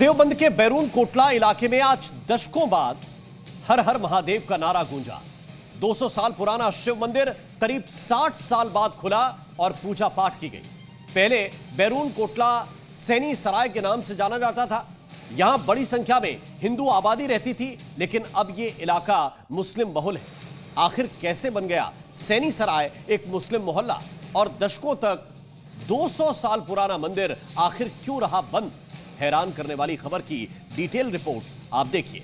देवबंद के बैरून कोटला इलाके में आज दशकों बाद हर हर महादेव का नारा गूंजा। 200 साल पुराना शिव मंदिर करीब 60 साल बाद खुला और पूजा पाठ की गई। पहले बैरून कोटला सैनी सराय के नाम से जाना जाता था। यहां बड़ी संख्या में हिंदू आबादी रहती थी, लेकिन अब यह इलाका मुस्लिम बहुल है। आखिर कैसे बन गया सैनी सराय एक मुस्लिम मोहल्ला, और दशकों तक 200 साल पुराना मंदिर आखिर क्यों रहा बंद? हैरान करने वाली खबर की डिटेल रिपोर्ट आप देखिए।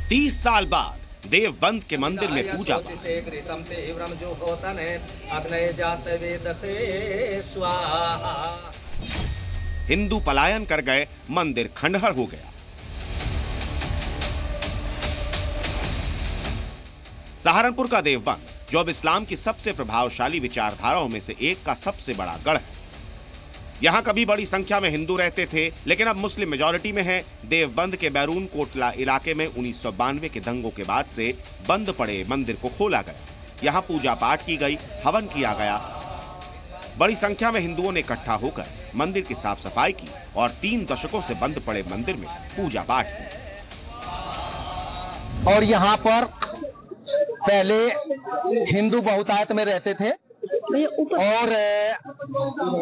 तीस साल बाद देवबंद के मंदिर में पूजा। हिंदू पलायन कर गए, मंदिर खंडहर हो गया। सहारनपुर का देवबंद, जो अब इस्लाम की सबसे प्रभावशाली विचारधाराओं में से एक का सबसे बड़ा गढ़ है। यहां कभी बड़ी संख्या में हिंदू रहते थे, लेकिन अब मुस्लिम मेजॉरिटी में है। देवबंद के बैरून कोटला इलाके में 1992 के दंगों के बाद से बंद पड़े मंदिर को खोला गया। यहां पूजा पाठ की गई, हवन किया गया। बड़ी संख्या में हिंदुओं ने इकट्ठा होकर मंदिर की साफ सफाई की और 3 दशकों से बंद पड़े मंदिर में पूजा पाठ की। और यहाँ पर पहले हिंदू बहुतायत में रहते थे और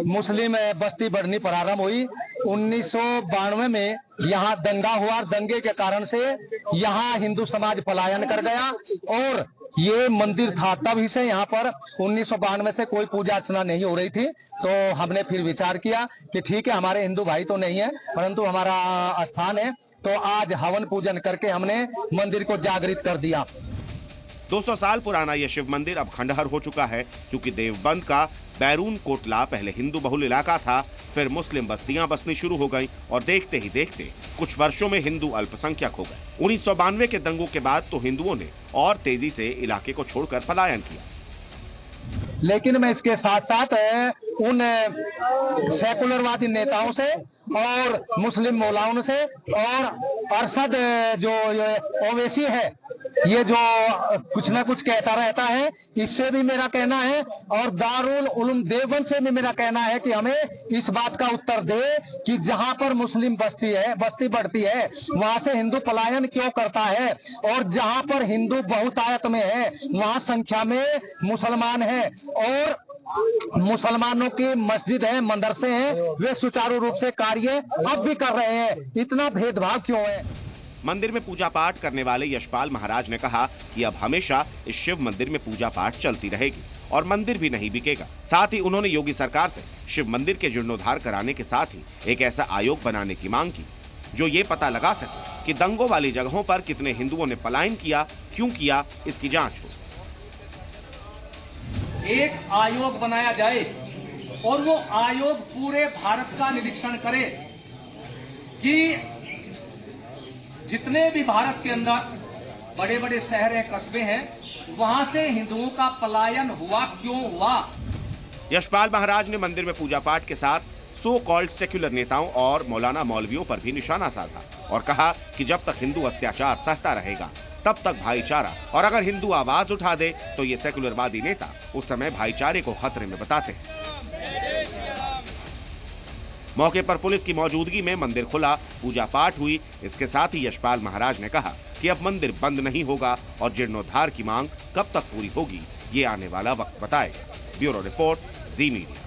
मुस्लिम बस्ती बढ़नी प्रारंभ हुई। 1992 में यहाँ दंगा हुआ। दंगे के कारण से यहाँ हिंदू समाज पलायन कर गया और ये मंदिर था। तब से यहाँ पर 1992 से कोई पूजा अर्चना नहीं हो रही थी। तो हमने फिर विचार किया कि ठीक है, हमारे हिंदू भाई तो नहीं है, परंतु हमारा स्थान है, तो आज हवन पूजन करके हमने मंदिर को जागृत कर दिया। 200 साल पुराना यह शिव मंदिर अब खंडहर हो चुका है, क्योंकि देवबंद का बैरून कोटला पहले हिंदू बहुल इलाका था, फिर मुस्लिम बस्तियां बसनी शुरू हो गईं और देखते ही देखते कुछ वर्षों में हिंदू अल्पसंख्यक हो गए। 1992 के दंगों के बाद तो हिंदुओं ने और तेजी से इलाके को छोड़कर पलायन किया। लेकिन मैं इसके साथ साथ उन सेकुलरवादी नेताओं से और मुस्लिम मौलाओं से और अरशद जो ओवैसी है, ये जो कुछ ना कुछ कहता रहता है, इससे भी मेरा कहना है, और दारुल उलूम देवबंद से भी मेरा कहना है कि हमें इस बात का उत्तर दे कि जहां पर मुस्लिम बस्ती बढ़ती है, वहां से हिंदू पलायन क्यों करता है, और जहां पर हिंदू बहुतायत में है वहां संख्या में मुसलमान है, और मुसलमानों की मस्जिद है, मदरसे हैं, वे सुचारू रूप से कार्य अब भी कर रहे हैं। इतना भेदभाव क्यों है? मंदिर में पूजा पाठ करने वाले यशपाल महाराज ने कहा कि अब हमेशा इस शिव मंदिर में पूजा पाठ चलती रहेगी और मंदिर भी नहीं बिकेगा। साथ ही उन्होंने योगी सरकार से शिव मंदिर के जीर्णोद्धार कराने के साथ ही एक ऐसा आयोग बनाने की मांग की जो ये पता लगा सके कि दंगों वाली जगहों पर कितने हिंदुओं ने पलायन किया, क्यों किया, इसकी जांच हो। एक आयोग बनाया जाए और वो आयोग पूरे भारत का निरीक्षण करे कि जितने भी भारत के अंदर बड़े बड़े शहर हैं, कस्बे हैं, वहां से हिंदुओं का पलायन हुआ, क्यों हुआ। यशपाल महाराज ने मंदिर में पूजा पाठ के साथ सो कॉल्ड सेक्युलर नेताओं और मौलाना मौलवियों पर भी निशाना साधा और कहा कि जब तक हिंदू अत्याचार सहता रहेगा तब तक भाईचारा, और अगर हिंदू आवाज उठा दे तो ये सेक्युलरवादी नेता उस समय भाईचारे को खतरे में बताते हैं। मौके पर पुलिस की मौजूदगी में मंदिर खुला, पूजा पाठ हुई। इसके साथ ही यशपाल महाराज ने कहा कि अब मंदिर बंद नहीं होगा और जीर्णोद्धार की मांग कब तक पूरी होगी, ये आने वाला वक्त बताएगा। ब्यूरो रिपोर्ट, जी मीडिया।